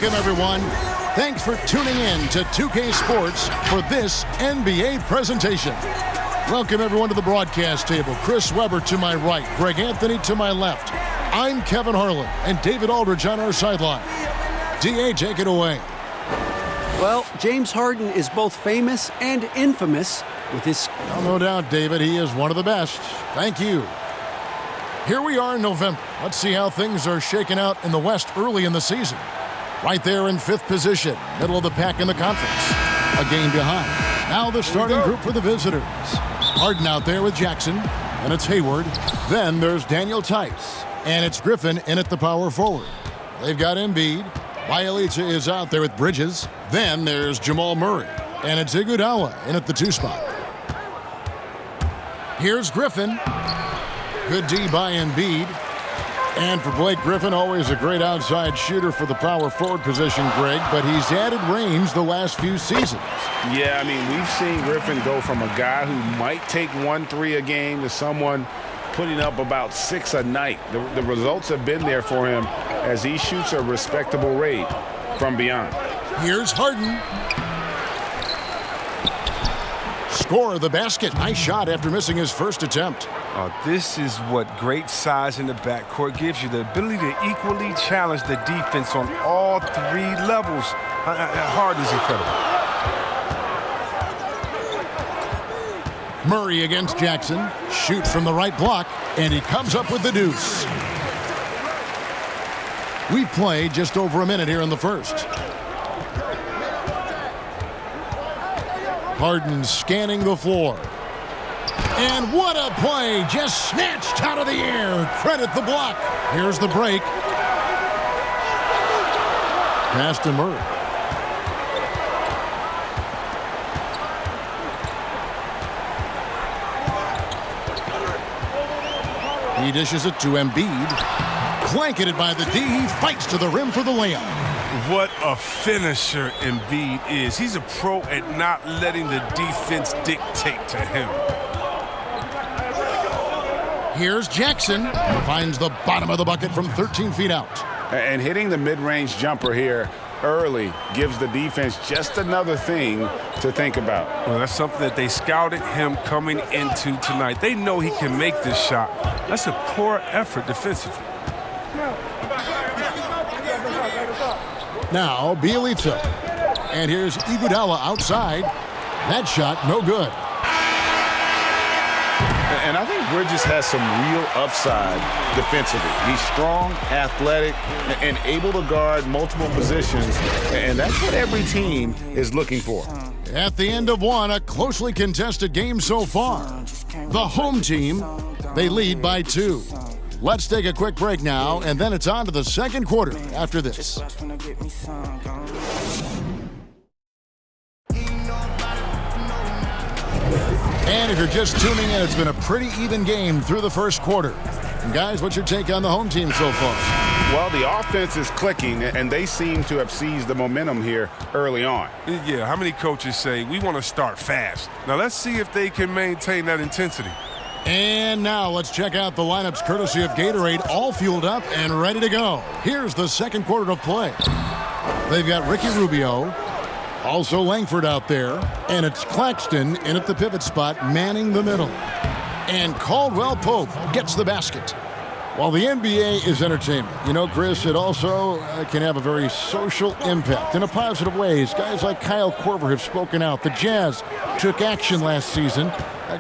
Welcome, everyone. Thanks for tuning in to 2K Sports for this NBA presentation. Welcome, everyone, to the broadcast table. Chris Webber to my right, Greg Anthony to my left. I'm Kevin Harlan, and David Aldridge on our sideline. DA, take it away. Well, James Harden is both famous and infamous with his... Oh, no doubt, David. He is one of the best. Thank you. Here we are in November. Let's see how things are shaking out in the West early in the season. Right there in 5th position, middle of the pack in the conference. A game behind. Now the starting group for the visitors. Harden out there with Jackson, and it's Hayward. Then there's Daniel Tice, and it's Griffin in at the power forward. They've got Embiid. Bielitsa is out there with Bridges. Then there's Jamal Murray, and it's Iguodala in at the 2 spot. Here's Griffin. Good D by Embiid. And for Blake Griffin, always a great outside shooter for the power forward position, Greg, but he's added range the last few seasons. Yeah, I mean, we've seen Griffin go from a guy who might take 1-3 a game to someone putting up about 6 a night. The results have been there for him as he shoots a respectable rate from beyond. Here's Harden. Score the basket. Nice shot after missing his first attempt. This is what great size in the backcourt gives you, the ability to equally challenge the defense on all 3 levels. Harden's incredible. Murray against Jackson. Shoots from the right block, and he comes up with the deuce. We played just over a minute here in the first. Harden scanning the floor. And what a play, just snatched out of the air. Credit the block. Here's the break. Pass to Murray. He dishes it to Embiid. Blanketed by the D. He fights to the rim for the layup. What a finisher Embiid is. He's a pro at not letting the defense dictate to him. Here's Jackson. Finds the bottom of the bucket from 13 feet out. And hitting the mid-range jumper here early gives the defense just another thing to think about. Well, that's something that they scouted him coming into tonight. They know he can make this shot. That's a poor effort defensively. Now, Bielitsa. And here's Iguodala outside. That shot, no good. And I think Bridges has some real upside defensively. He's strong, athletic, and able to guard multiple positions. And that's what every team is looking for. At the end of one, a closely contested game so far. The home team, they lead by 2. Let's take a quick break now, and then it's on to the second quarter after this. And if you're just tuning in, it's been a pretty even game through the first quarter. And guys, what's your take on the home team so far? Well, the offense is clicking, and they seem to have seized the momentum here early on. Yeah, how many coaches say, we want to start fast? Now, let's see if they can maintain that intensity. And now let's check out the lineups courtesy of Gatorade, all fueled up and ready to go. Here's the second quarter of play. They've got Ricky Rubio, also Langford out there, and it's Claxton in at the pivot spot, manning the middle. And Caldwell Pope gets the basket. While the NBA is entertainment, you know, Chris, it also can have a very social impact in a positive ways. Guys like Kyle Korver have spoken out. The Jazz took action last season.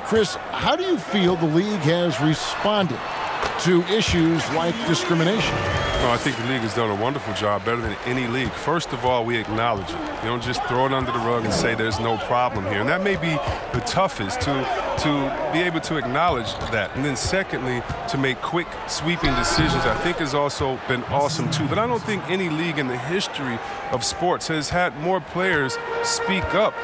Chris, how do you feel the league has responded to issues like discrimination? No, I think the league has done a wonderful job, better than any league. First of all, we acknowledge it. You don't just throw it under the rug and say there's no problem here. And that may be the toughest, to be able to acknowledge that. And then secondly, to make quick, sweeping decisions, I think has also been awesome too. But I don't think any league in the history of sports has had more players speak up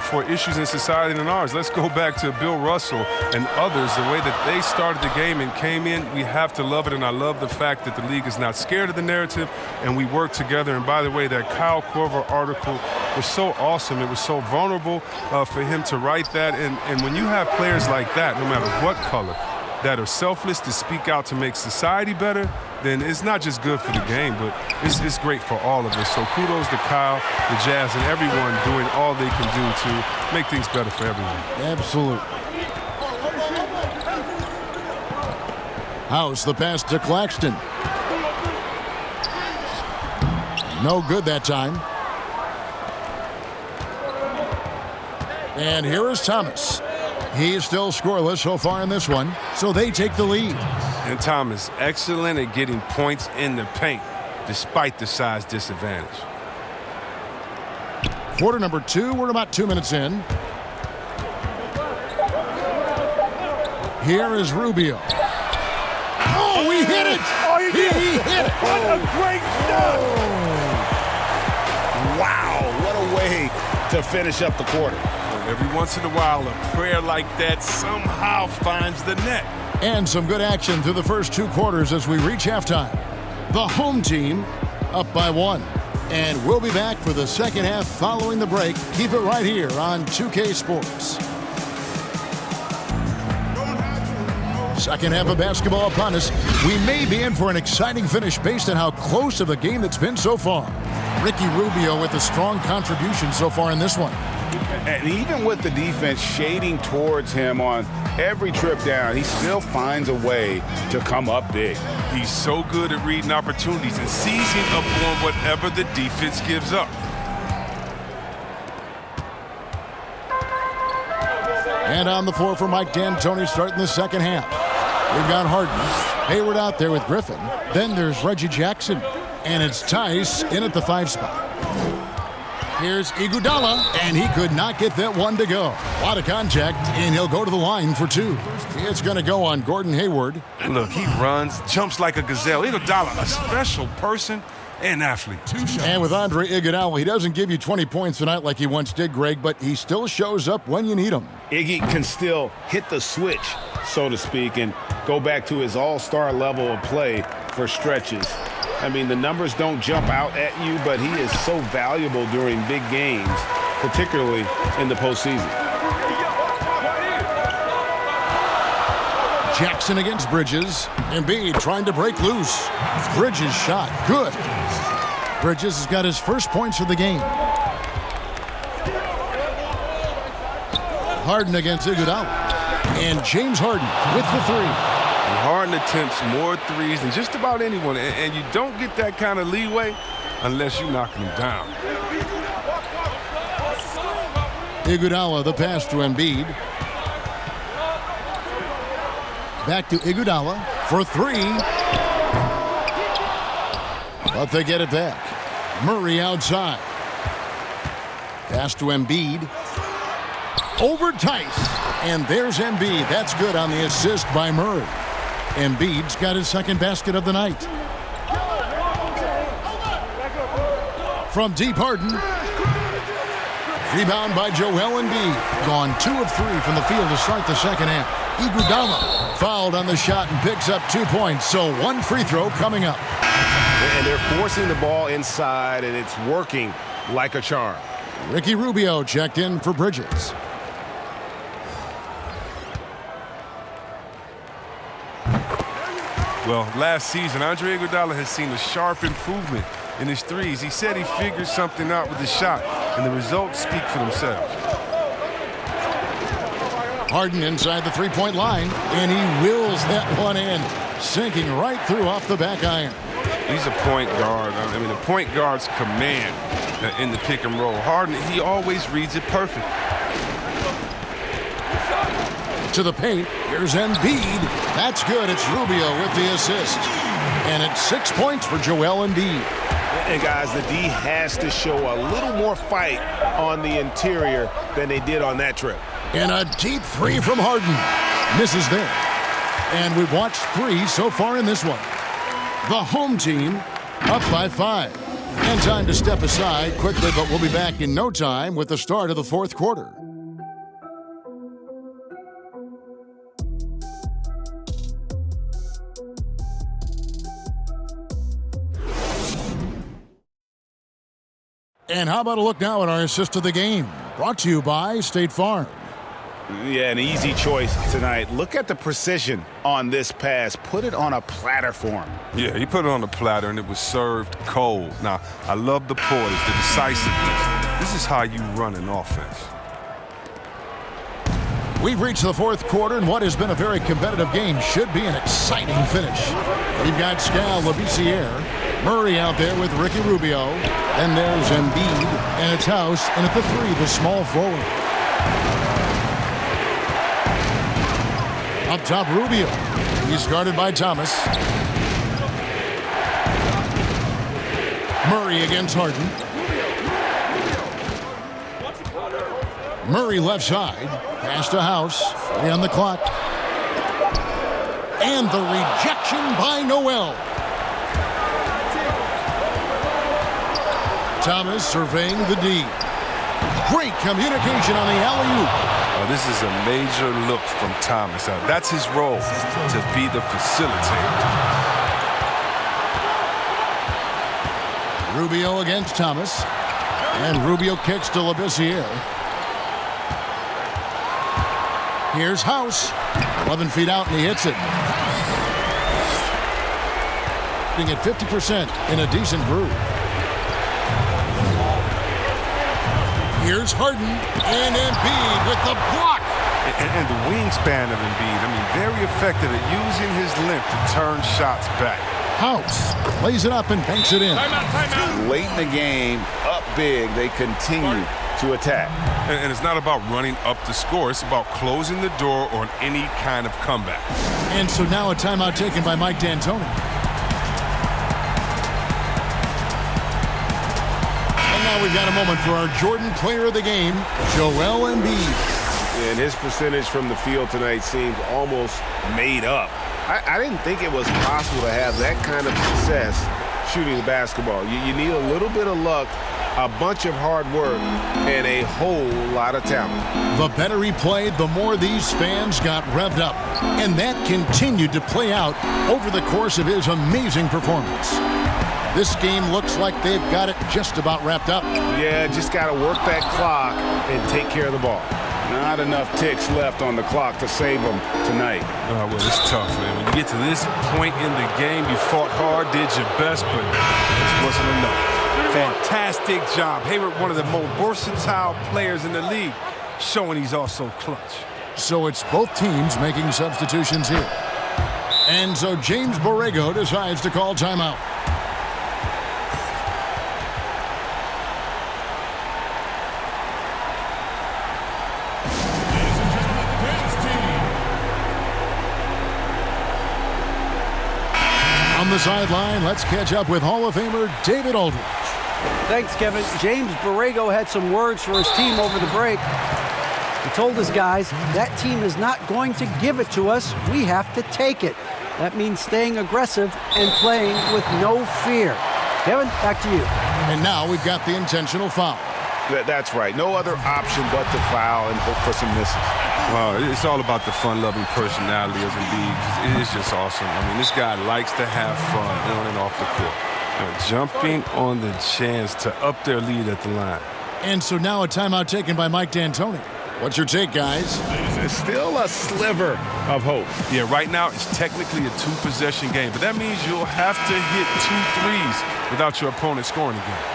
for issues in society than ours. Let's go back to Bill Russell and others, the way that they started the game and came in. We have to love it, and I love the fact that the league is not scared of the narrative, and we work together. And by the way, that Kyle Korver article was so awesome. It was so vulnerable for him to write that. And when you have players like that, no matter what color, that are selfless to speak out to make society better, then it's not just good for the game, but it's great for all of us. So kudos to Kyle, the Jazz, and everyone doing all they can do to make things better for everyone. Absolutely. House, the pass to Claxton. No good that time. And here is Thomas. He's still scoreless so far in this one, so they take the lead. And Thomas, excellent at getting points in the paint, despite the size disadvantage. Quarter number 2, we're about 2 minutes in. Here is Rubio. Oh, he hit it! Oh, he did! He hit it! What a great shot! Wow, what a way to finish up the quarter. Every once in a while, a prayer like that somehow finds the net. And some good action through the first 2 quarters as we reach halftime. The home team up by 1. And we'll be back for the second half following the break. Keep it right here on 2K Sports. Second half of basketball upon us. We may be in for an exciting finish based on how close of a game it's been so far. Ricky Rubio with a strong contribution so far in this one. And even with the defense shading towards him on every trip down, he still finds a way to come up big. He's so good at reading opportunities and seizing up on whatever the defense gives up. And on the floor for Mike D'Antoni starting the second half. We've got Harden, Hayward out there with Griffin. Then there's Reggie Jackson. And it's Tice in at the 5 spot. Here's Iguodala, and he could not get that one to go. A lot of contact, and he'll go to the line for 2. It's going to go on Gordon Hayward. Look, he runs, jumps like a gazelle. Iguodala, a special person and athlete. And with Andre Iguodala, he doesn't give you 20 points tonight like he once did, Greg, but he still shows up when you need him. Iggy can still hit the switch, so to speak, and go back to his all-star level of play for stretches. I mean, the numbers don't jump out at you, but he is so valuable during big games, particularly in the postseason. Jackson against Bridges. Embiid trying to break loose. Bridges shot. Good. Bridges has got his first points of the game. Harden against Iguodala. And James Harden with the 3. Harden attempts more threes than just about anyone, and you don't get that kind of leeway unless you're knocking him down. Iguodala, the pass to Embiid. Back to Iguodala for 3. But they get it back. Murray outside. Pass to Embiid. Over Tice. And there's Embiid. That's good on the assist by Murray. Embiid's got his second basket of the night. From deep, Harden. Rebound by Joel Embiid. Gone 2 of 3 from the field to start the second half. Iguodala fouled on the shot and picks up 2 points. So 1 free throw coming up. And they're forcing the ball inside, and it's working like a charm. Ricky Rubio checked in for Bridges. Well, last season, Andre Iguodala has seen a sharp improvement in his threes. He said he figured something out with his shot, and the results speak for themselves. Harden inside the 3-point line, and he wills that one in, sinking right through off the back iron. He's a point guard. I mean, the point guard's command in the pick and roll. Harden, he always reads it perfect. To the paint, here's Embiid. That's good. It's Rubio with the assist. And it's 6 points for Joel Embiid. And guys, the D has to show a little more fight on the interior than they did on that trip. And a deep 3 from Harden. Misses there. And we've watched 3 so far in this one. The home team up by 5. And time to step aside quickly, but we'll be back in no time with the start of the 4th quarter. And how about a look now at our assist of the game? Brought to you by State Farm. Yeah, an easy choice tonight. Look at the precision on this pass. Put it on a platter for him. Yeah, he put it on a platter, and it was served cold. Now, I love the poise, the decisiveness. This is how you run an offense. We've reached the fourth quarter, and what has been a very competitive game should be an exciting finish. We've got Scal Labissiere, Murray out there with Ricky Rubio. Then there's Embiid, and it's House, and at the 3, the small forward. Up top, Rubio. He's guarded by Thomas. Murray against Harden. Murray left side. Pass to House. 3 on the clock. And the rejection by Noel. Thomas surveying the D. Great communication on the alley-oop. This is a major look from Thomas. That's his role, to be the facilitator. Rubio against Thomas. And Rubio kicks to Labissiere. Here's House. 11 feet out, and he hits it. Being at 50% in a decent groove. Here's Harden, and Embiid with the block. And the wingspan of Embiid, very effective at using his length to turn shots back. House lays it up and banks it in. Timeout. Late in the game, up big, they continue to attack. And it's not about running up the score. It's about closing the door on any kind of comeback. And so now a timeout taken by Mike D'Antoni. We've got a moment for our Jordan player of the game, Joel Embiid. And his percentage from the field tonight seems almost made up. I didn't think it was possible to have that kind of success shooting the basketball. You need a little bit of luck, a bunch of hard work, and a whole lot of talent. The better he played, the more these fans got revved up. And that continued to play out over the course of his amazing performance. This game looks like they've got it just about wrapped up. Yeah, just got to work that clock and take care of the ball. Not enough ticks left on the clock to save them tonight. Well, it's tough, man. When you get to this point in the game, you fought hard, did your best, but this wasn't enough. Fantastic job. Hayward, one of the most versatile players in the league, showing he's also clutch. So it's both teams making substitutions here. And so James Borrego decides to call timeout. On the sideline, let's catch up with Hall of Famer David Aldridge. Thanks, Kevin. James Borrego had some words for his team over the break. He told his guys, that team is not going to give it to us. We have to take it. That means staying aggressive and playing with no fear. Kevin, back to you. And now we've got the intentional foul. That's right. No other option but to foul and hope for some misses. Well, it's all about the fun-loving personality of Embiid. It is just awesome. This guy likes to have fun on and off the court. Jumping on the chance to up their lead at the line. And so now a timeout taken by Mike D'Antoni. What's your take, guys? There's still a sliver of hope. Yeah, right now it's technically a 2-possession game, but that means you'll have to hit 2 threes without your opponent scoring again.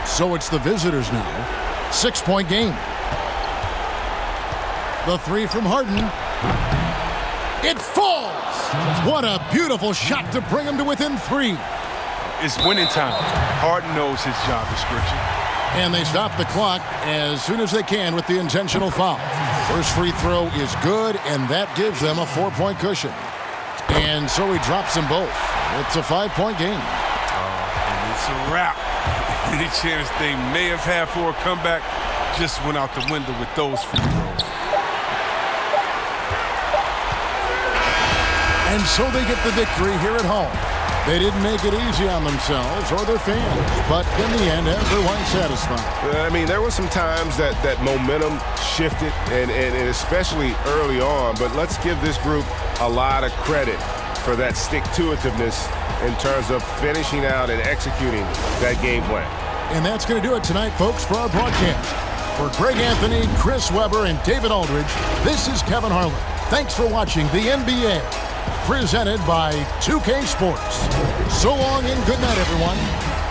So it's the visitors now. 6-point game. The 3 from Harden. It falls! What a beautiful shot to bring him to within 3. It's winning time. Harden knows his job description. And they stop the clock as soon as they can with the intentional foul. First free throw is good, and that gives them a 4-point cushion. And so he drops them both. It's a 5-point game. And it's a wrap. Any chance they may have had for a comeback just went out the window with those free throws. And so they get the victory here at home. They didn't make it easy on themselves or their fans, but in the end, everyone's satisfied. There were some times that momentum shifted, and especially early on, but let's give this group a lot of credit for that stick-to-itiveness in terms of finishing out and executing that game plan. And that's going to do it tonight, folks, for our broadcast. For Greg Anthony, Chris Webber, and David Aldridge, this is Kevin Harlan. Thanks for watching the NBA, presented by 2K Sports. So long and good night, everyone.